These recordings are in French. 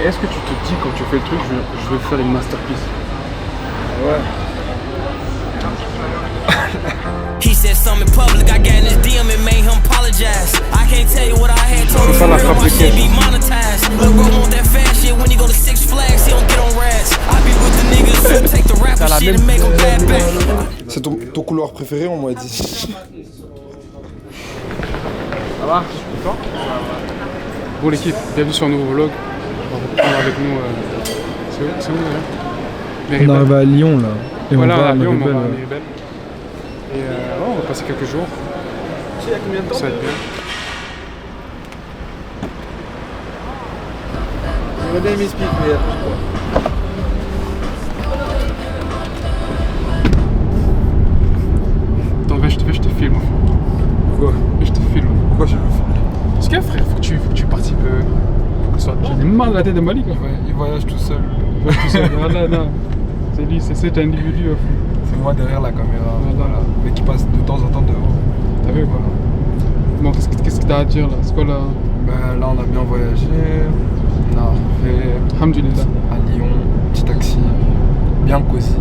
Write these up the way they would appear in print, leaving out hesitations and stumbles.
est-ce que tu te dis quand tu fais le truc, je veux faire une masterpiece? Ouais. He said something public, I got in his DM and made him apologize. I can't tell you what I had told him, my shit be monetized. Lil' bro want that fast shit when he go to Six Flags, he don't get on rats. I be with the niggas who take the rapper shit and make him bad back. C'est ton couloir préféré, on m'a dit. Ça va? Je suis content. Bon l'équipe, bienvenue sur un nouveau vlog. On va reprendre avec nous. C'est où déjà? On arrive à Lyon là. Et voilà, on va à Lyon, on va à Méribel. Méribel. Et ouais, on va passer quelques jours. Tu sais, il y a combien de temps? Ça va être bien. J'aurais bien aimé speak, mais pourquoi? Attends, je te filme. Pourquoi? Je te filme. Pourquoi je le fais? Parce que frère, faut que tu participes. J'ai des mal à la tête de Malik. Il voyage tout seul. Voilà, non. C'est lui, c'est cet individu. C'est moi derrière la caméra. Voilà. Mais qui passe de temps en temps devant. T'as vu quoi? Bon, qu'est-ce que t'as à dire là? C'est quoi là? Ben, là, on a bien voyagé. On est arrivé Alhamdulillah. à Lyon, petit taxi, bien cosy.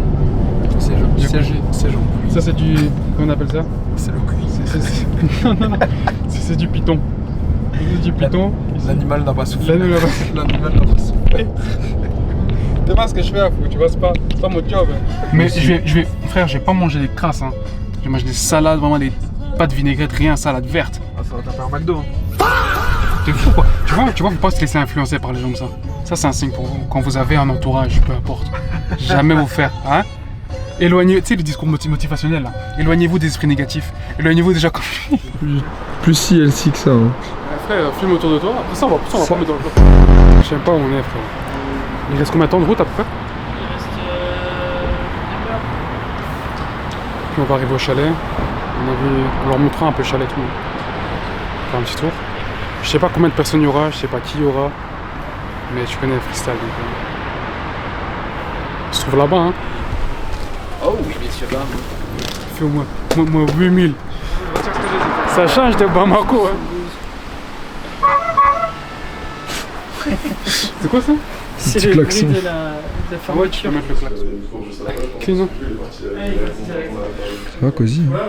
Siège en pluie. Ça c'est du. Comment on appelle ça? C'est le cuit. Non. C'est du python. C'est du python. L'animal n'a pas soufflé. L'animal L'animal n'a pas soufflé. Tu vois ce que je fais à fou, tu vois, c'est pas mon job. Mais frère, je vais pas manger des crasses. Hein. Je vais manger des salades, vraiment pas de vinaigrette, rien, salade verte. Ah, ça va taper un McDo. T'es fou quoi. Tu vois, faut pas se laisser influencer par les gens comme ça. Ça, c'est un signe pour vous. Quand vous avez un entourage, peu importe. Jamais vous faire, hein. Éloignez, tu sais, le discours motivationnel là. Éloignez-vous des esprits négatifs. Éloignez-vous déjà comme lui. Plus si elle si que ça. Hein. Frère, filme autour de toi. Après ça, on va pas mettre dans le vlog. Je sais pas où on est, frère. Il reste combien de temps de route à peu près? Il reste une heure. Puis on va arriver au chalet. On leur montrera un peu le chalet tout le monde. Faire un petit tour. Je sais pas combien de personnes il y aura, je sais pas qui il y aura. Mais tu connais le freestyle donc. Il se trouve là-bas hein. Oh oui, bien sûr, là. Fait au moins 8000. Ça change de Bamako hein. C'est quoi ça? C'est petit le klaxon. bruit de la Ouais, tu peux mettre le klaxon. Clean, hein. Ça va, cosy. Hein.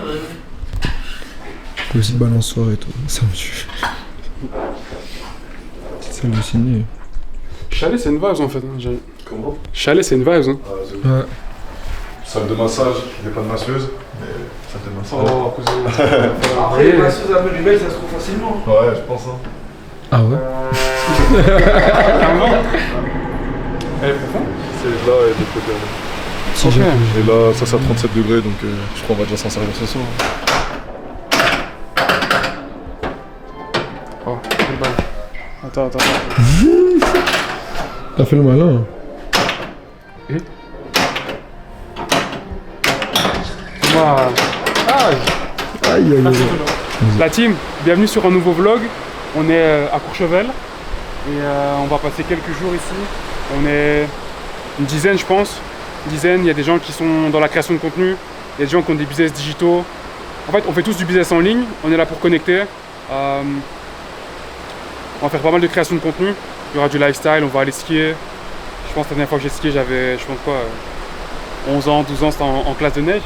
Cosy balançoire et tout. Ça me tue. Petite salle de ciné. Chalet c'est une vase en fait. Hein. Comment? Chalet c'est une vase. Hein. Ouais. Salle de massage, il n'y a pas de masseuse, mais salle de massage. Oh, cousin. Après, les masseuses à Méribel, ça se trouve facilement. Ouais, je pense. Hein. Ah ouais. Elle est profonde? C'est là et de l'autre côté. Si Ok. j'ai- Et là, ça c'est à 37 degrés, donc je crois qu'on va déjà s'en servir ce soir. Oh, quelle balle. Attends. T'as fait le malin. Moi. Aïe aïe aïe. La team, bienvenue sur un nouveau vlog. On est à Courchevel et on va passer quelques jours ici. On est une dizaine, je pense. Une dizaine, il y a des gens qui sont dans la création de contenu, il y a des gens qui ont des business digitaux. En fait, on fait tous du business en ligne, on est là pour connecter. On va faire pas mal de création de contenu. Il y aura du lifestyle, on va aller skier. Je pense que la dernière fois que j'ai skié, j'avais, 11 ans, 12 ans, c'était en classe de neige.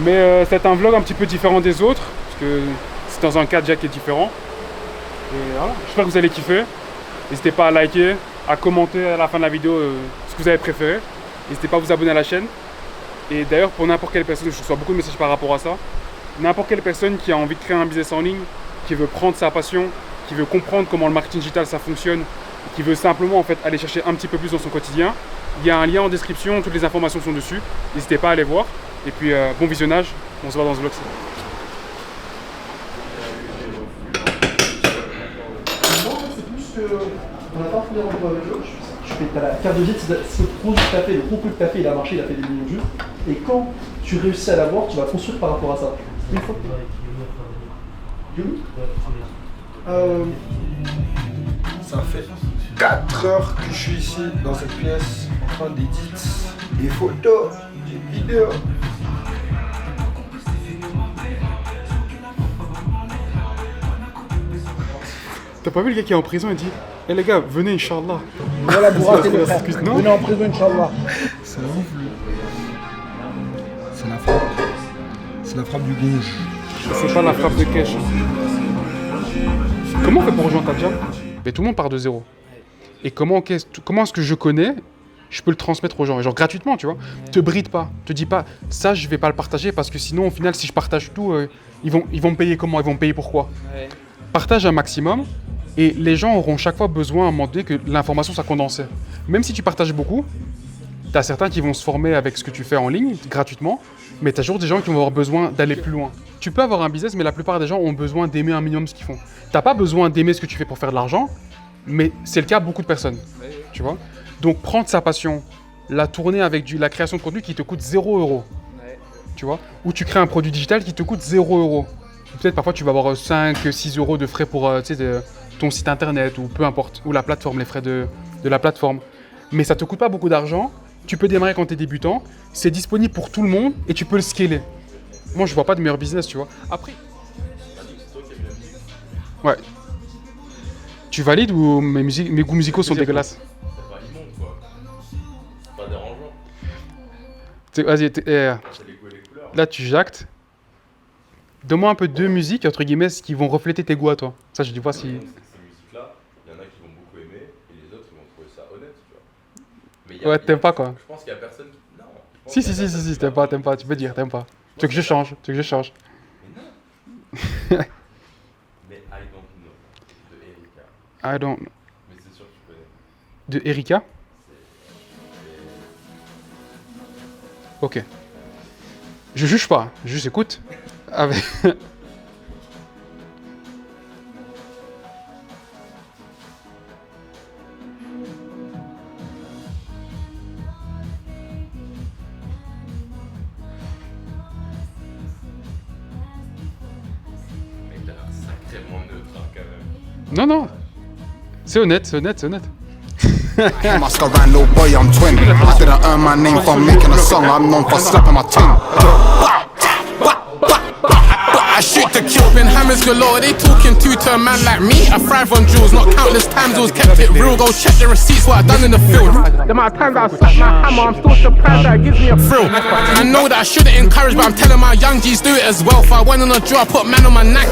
Mais c'est un vlog un petit peu différent des autres, parce que c'est dans un cadre déjà qui est différent. Et voilà, j'espère que vous allez kiffer. N'hésitez pas à liker, à commenter à la fin de la vidéo ce que vous avez préféré. N'hésitez pas à vous abonner à la chaîne. Et d'ailleurs, pour n'importe quelle personne, je reçois beaucoup de messages par rapport à ça. N'importe quelle personne qui a envie de créer un business en ligne, qui veut prendre sa passion, qui veut comprendre comment le marketing digital ça fonctionne, qui veut simplement en fait aller chercher un petit peu plus dans son quotidien, il y a un lien en description, toutes les informations sont dessus. N'hésitez pas à aller voir. Et puis bon visionnage, on se voit dans ce vlog-ci. On n'a pas fondé un endroit avec eux. T'as la carte de visite, c'est le produit que tu as fait, le contenu que tu as fait, il a marché, il a fait des millions de vues. Et quand tu réussis à l'avoir, tu vas construire par rapport à ça. Une fois que Ça fait 4 heures que je suis ici, dans cette pièce, en train d'éditer des photos, des vidéos. T'as pas vu le gars qui est en prison et dit les gars, venez, Inch'Allah. Voilà, Bourrat et le frère. Non. Venez en prison, Inch'Allah. C'est ouf, c'est la frappe. C'est la frappe du gauche. C'est pas la frappe de cash. Comment on fait pour rejoindre ta job? Mais tout le monde part de zéro. Et comment est-ce que je connais, je peux le transmettre aux gens, genre gratuitement, tu vois. Te bride pas, te dis pas ça, je vais pas le partager parce que sinon, au final, si je partage tout, ils vont me payer comment? Ils vont me payer pourquoi? Partage un maximum et les gens auront chaque fois besoin à un moment donné que l'information soit condensée. Même si tu partages beaucoup, tu as certains qui vont se former avec ce que tu fais en ligne gratuitement, mais tu as toujours des gens qui vont avoir besoin d'aller plus loin. Tu peux avoir un business, mais la plupart des gens ont besoin d'aimer un minimum ce qu'ils font. T'as pas besoin d'aimer ce que tu fais pour faire de l'argent, mais c'est le cas de beaucoup de personnes, tu vois. Donc prendre sa passion, la tourner avec la création de contenu qui te coûte 0 €, tu vois, ou tu crées un produit digital qui te coûte 0 €. Peut-être parfois tu vas avoir 5-6 € de frais pour ton site internet ou peu importe, ou la plateforme, les frais de la plateforme. Mais ça te coûte pas beaucoup d'argent, tu peux démarrer quand tu es débutant, c'est disponible pour tout le monde et tu peux le scaler. Moi je vois pas de meilleur business, tu vois. Après... Ouais. Tu valides ou mes goûts musicaux sont dégueulasses? Pas immonde quoi. Pas dérangeant. Vas-y, C'est les goûts et les couleurs. là tu jactes. Donne-moi un peu deux musiques, entre guillemets, qui vont refléter tes goûts à toi. Ça, je dis, vois si... Ces musiques-là, il y en a qui vont beaucoup aimer et les autres ils vont trouver ça honnête, tu vois. Mais Ouais, t'aimes pas quoi. Je pense qu'il y a personne qui. Non. Si, t'aimes pas, tu peux dire, t'aimes pas. Tu veux que je change, Mais non. Mais I Don't Know de Erika. I don't... Mais c'est sûr que tu connais. De Erika? Ok. Je juge pas, je juste écoute. Avec... Mais t'as l'air sacrément neutre hein, quand même. Non, non. C'est honnête, c'est honnête, c'est honnête. Mask around, little boy, I'm twin. I didn't earn my name from making a song, I'm known for slapping my tin. I shoot to kill, been hammers galore. They talking to a man like me. I thrive on jewels, not countless times. Always kept it real. Go check the receipts, what I done in the field. The amount of times I slapped my hammer, I'm still surprised that it gives me a thrill. I know that I shouldn't encourage, but I'm telling my young G's do it as well. If I went on a draw, I put man on my neck.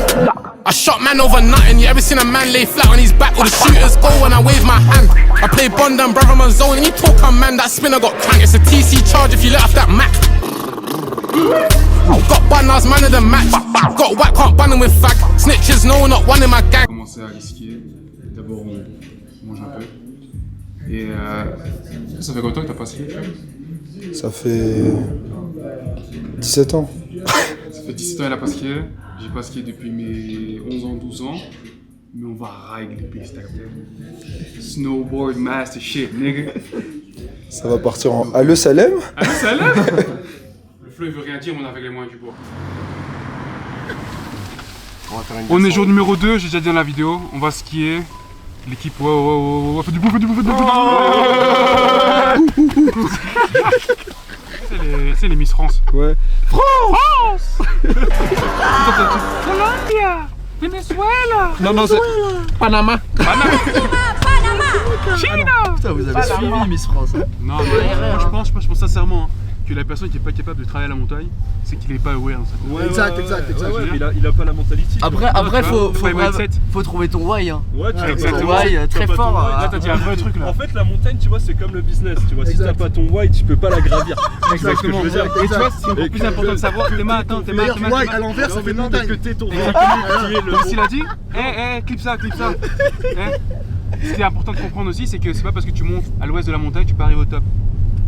I shot man over nothing. You ever seen a man lay flat on his back? All the shooters go when I wave my hand. I play Bond and brother my zone, and you talk on man. That spinner got crank. It's a TC charge if you let off that Mac. Got banners, man of the match. Got whack, can't ban them with fag. Snitches, no, not one in my gang. Commencer à risquer. D'abord, on mange un peu. Et ça fait combien de temps que t'as pas skié? Ça fait 17 ans. Ça fait 17 ans qu'elle a pas skié. J'ai pas skié depuis mes 11 ans, 12 ans. Mais on va ride les pistes. Snowboard master shit, nigga. Ça va partir en Alleux Salem. Ah, ça lève. Le flow il veut rien dire, on est avec les moyens du bord. On est jour numéro 2, j'ai déjà dit dans la vidéo. On va skier. L'équipe, wow, fais du bout, fais du bout. C'est les Miss France. Ouais. France Colombia, Venezuela. Non, c'est Panama. Chine. Putain, vous avez suivi Miss France. Hein. Non, mais moi, je pense sincèrement que la personne qui n'est pas capable de travailler à la montagne, c'est qu'il n'est pas aware dans sa vie. Ouais, exact. ouais, mais il a pas la mentalité. Après faut mindset. faut trouver ton why. Hein. Ouais, Ton exactement. why très fort. Là, t'as dit un vrai truc là. En fait, la montagne, tu vois, c'est comme le business. Tu vois, si t'as pas ton why, tu peux pas la gravir. Exactement. C'est ce que je veux dire. Et tu vois, c'est encore plus important de savoir tes mains, Why à l'envers, ça fait montagne. Que t'es ton why. Comme s'il a dit, clip ça. Ce qui est important de comprendre aussi, c'est que c'est pas parce que tu montes à l'ouest de la montagne que tu peux arriver au top.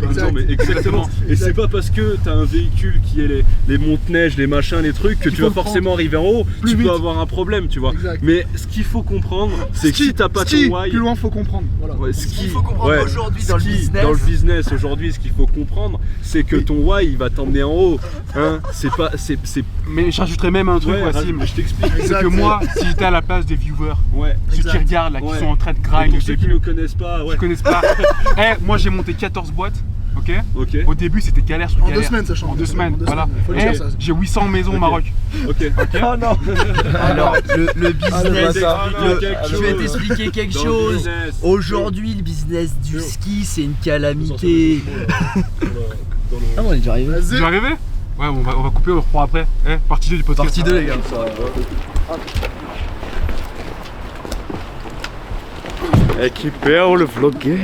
Non, mais exactement. Et c'est pas parce que t'as un véhicule qui est les monte-neige, les machins, les trucs, que tu vas forcément arriver en haut. Tu peux avoir un problème, tu vois. Mais ce qu'il faut comprendre, c'est que si t'as pas ton why. Plus loin, faut comprendre. Voilà. Ouais, Ce qu'il faut comprendre aujourd'hui dans le business. Dans le business aujourd'hui, ce qu'il faut comprendre, c'est que ton why il va t'emmener en haut. Hein, c'est pas. Mais j'ajouterais même un truc, Wassim. Je t'explique. C'est que moi, si j'étais à la place des viewers, ceux qui regardent là, qui sont en train de grind, pour ceux qui ne connaissent pas, qui connaissent pas. Moi j'ai monté 14 boîtes. Ok. Ok. Au début, c'était galère sur En galère. 2 semaines, ça change. En 2 semaines, voilà. Faut le Et dire, ça. j'ai 800 maisons au Maroc. Ok. Oh non. Alors, le business, je vais chose. t'expliquer quelque Dans le chose. business. Aujourd'hui, le business du ski, c'est une calamité. Ah, on est déjà arrivé. Tu es arrivé? Ouais, on va couper, on reprend après. Partie 2 du podcast. Partie 2, les gars. Récupère le vlog.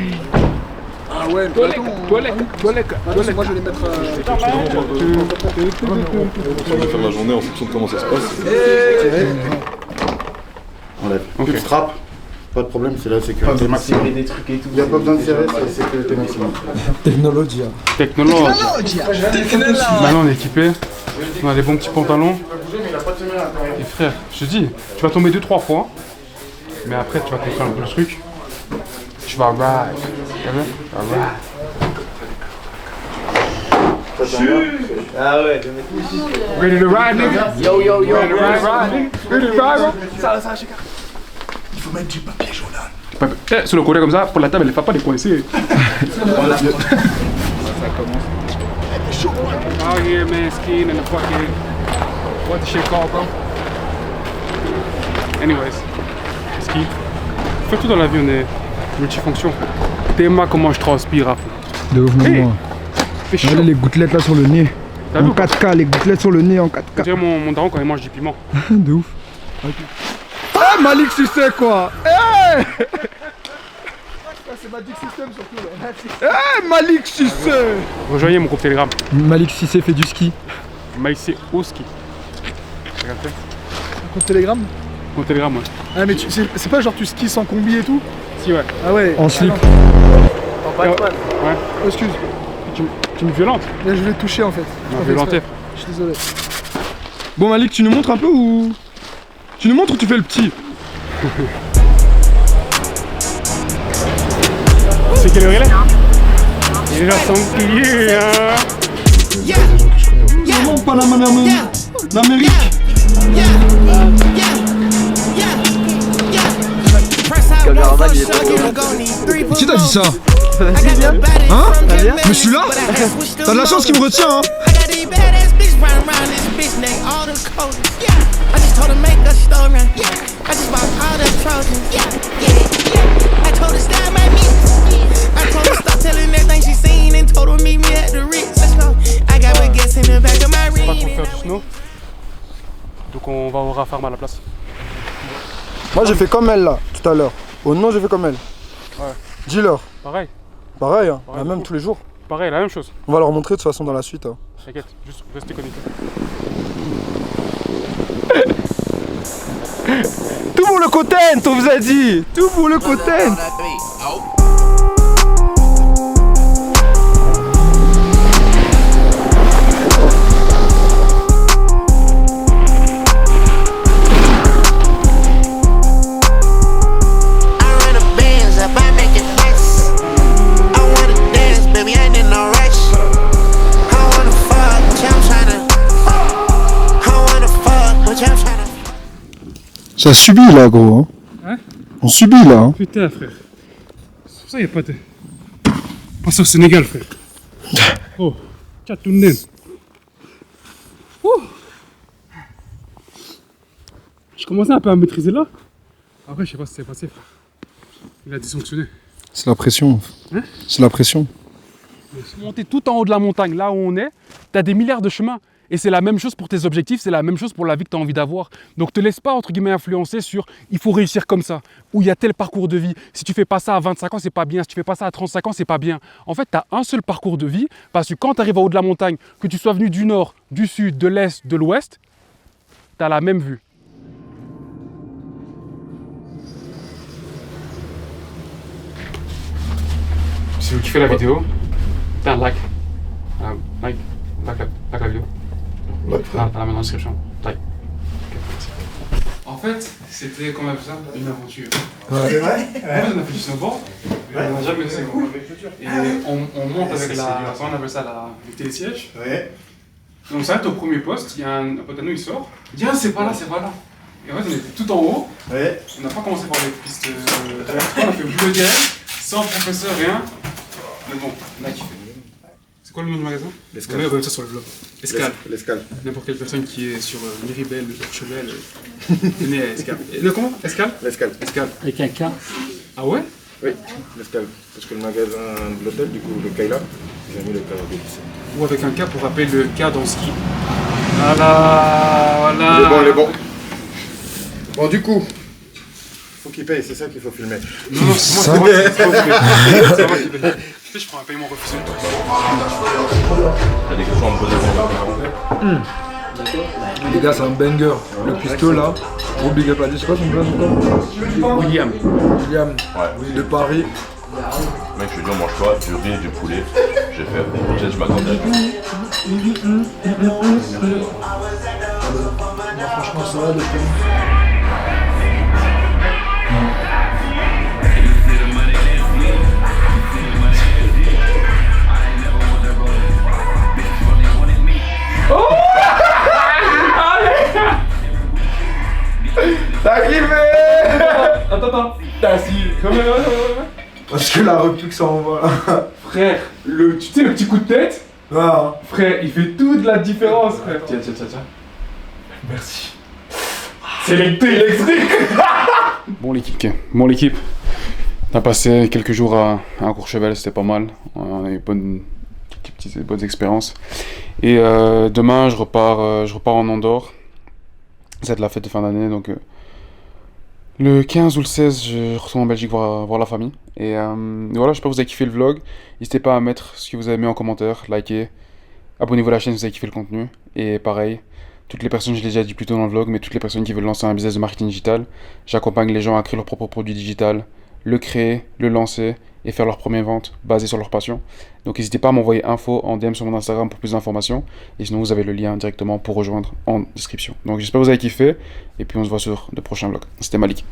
Ah ouais, mais Toilette, attends, toilette, toilette, attends, moi je vais les mettre. On va faire la journée en fonction de comment ça se passe. Enlève. Ok. Plus de strap, pas de problème, c'est la sécurité maximum. des trucs et tout. Il n'y a pas besoin de serrer, c'est la sécurité maximum. Technologie. Technologie. Maintenant, on est équipé. On a des bons petits pantalons. Et frère, je te dis, tu vas tomber 2-3 fois. Mais après, tu vas comprendre un peu le truc. Tu vas ride. T'as vu? Tu vas ride. Ah ouais, Ready to ride, nigga? yo yo yo. Ready to ride, nigga? Ready to ride, bro? Il faut mettre du papier journal. Sur le côté comme ça, pour la table, elle ne fait pas des coincés. Ça commence. Out here, man, skiing in the fucking... What the shit called, bro? Anyways, ski. Surtout dans la vie, on est multifonction. T'es-moi comment je transpire à fond. De ouf, Hey, moi. fais chaud. Regardez les gouttelettes là sur le nez. T'as En vu ou pas? 4K, les gouttelettes sur le nez en On 4K. dirait mon daron quand il mange du piment. De ouf. Ah, Malik Sissé quoi. Hey, C'est Magic System surtout là. hey Malik Sissé. Rejoignez mon groupe Telegram. Malik Sissé fait du ski. Maïsé au ski. Regardez. Compte Telegram. Mon Telegram, ouais. Ah, mais c'est pas genre tu skis sans combi et tout? Si, ouais. Ah ouais. En slip. Ouais. Oh, excuse. Tu me violentes. Là, je voulais te toucher en fait. Tu m'as violenté. Je suis désolé. Bon Malik, tu nous montres un peu ou... Tu nous montres ou tu fais le petit? C'est quelle heure il est? Il est là sans crier, hein. Comment Panama d'Amérique? Qui t'a dit ça? Hein? Mais je suis là? T'as de la chance qu'il me retient, hein? Pas trop faire du snow. Donc on va au Rafarm à la place. Moi j'ai fait comme elle là, tout à l'heure. Au nom j'ai fait comme elle. Ouais. Dis-leur. Pareil, Pareil, hein. Pareil, Même beaucoup. tous les jours. pareil, la même chose. On va leur montrer de toute façon dans la suite. Hein. T'inquiète, juste restez connectés. Tout pour le content, on vous a dit. Tout pour le content. Ça subit là, gros. Hein? On subit là. Hein. Putain, frère. C'est pour ça qu'il n'y a pas de. Passe au Sénégal, frère. Oh, Tchatounen. Je commençais un peu à me maîtriser là. Après, je sais pas ce qui s'est passé, frère. Il a dysfonctionné. C'est la pression. Hein? C'est la pression. Monter tout en haut de la montagne, là où on est, t'as des milliards de chemins. Et c'est la même chose pour tes objectifs, c'est la même chose pour la vie que tu as envie d'avoir. Donc te laisse pas, entre guillemets, influencer sur « il faut réussir comme ça » ou « il y a tel parcours de vie ». Si tu fais pas ça à 25 ans, c'est pas bien. Si tu fais pas ça à 35 ans, c'est pas bien. En fait, tu as un seul parcours de vie parce que quand tu arrives en haut de la montagne, que tu sois venu du nord, du sud, de l'est, de l'ouest, tu as la même vue. Si vous kiffez la vidéo, faites un like. Like la vidéo. Dans la description. Like. En fait, c'était, comment on appelle ça, une aventure. Ouais. En fait, on a fait du snowboard, on n'a jamais fait cool. Et on monte avec la, on appelle ça le télésiège. Ouais. Donc ça va être au premier poste, il y a un pote à nous, il sort. Il dit, ah, c'est pas là, c'est pas là. Et en fait, on était tout en haut. Ouais. On n'a pas commencé par les pistes. On a fait boule de terrain, sans professeur, rien. Mais bon, on a kiffé. C'est quoi le nom du magasin? L'Escale. On va mettre ça sur le vlog. Escale. L'Escale. N'importe quelle personne qui est sur Miribel, Courchevel, venez à Escale. Le comment? Escale? L'Escale. Escale. Avec un K. Ah ouais? Oui, l'Escale. Parce que le magasin de l'hôtel, du coup, le Kaila, j'ai mis le Kaila ici. Ou avec un K pour rappeler le K dans ski. Voilà, voilà. Il est bon. Bon, du coup, faut qu'il paye, c'est ça qu'il faut filmer. Non, c'est moi qui paye. Je prends un paiement refusé. T'as des questions à me poser? Les gars, c'est un banger. Le cuistot là, gros big up à lui. C'est quoi son blaze encore? William. Ouais. De Paris. Mec, je te dis, on mange quoi? Du riz, du poulet. J'ai fait. Peut-être je m'attendais à tout. Franchement, ça va depuis. T'as kiffé? Attends. T'as assis. Parce que la repique ça envoie là. Frère, tu sais le petit coup de tête? Ah. Frère, il fait toute la différence, frère. Tiens. Merci. C'est électrique. Bon l'équipe. On a passé quelques jours à Courchevel, c'était pas mal. On a eu bonnes expériences. Et demain, je repars en Andorre. C'est de la fête de fin d'année, donc le 15 ou le 16, je retourne en Belgique voir la famille. Et voilà, j'espère que vous avez kiffé le vlog. N'hésitez pas à mettre ce que vous avez mis en commentaire, likez, abonnez-vous à la chaîne si vous avez kiffé le contenu. Et pareil, toutes les personnes, je l'ai déjà dit plus tôt dans le vlog, mais toutes les personnes qui veulent lancer un business de marketing digital, j'accompagne les gens à créer leur propre produit digital, le créer, le lancer et faire leur première vente basée sur leur passion. Donc n'hésitez pas à m'envoyer info en DM sur mon Instagram pour plus d'informations. Et sinon vous avez le lien directement pour rejoindre en description. Donc j'espère que vous avez kiffé et puis on se voit sur de prochains vlogs. C'était Malik.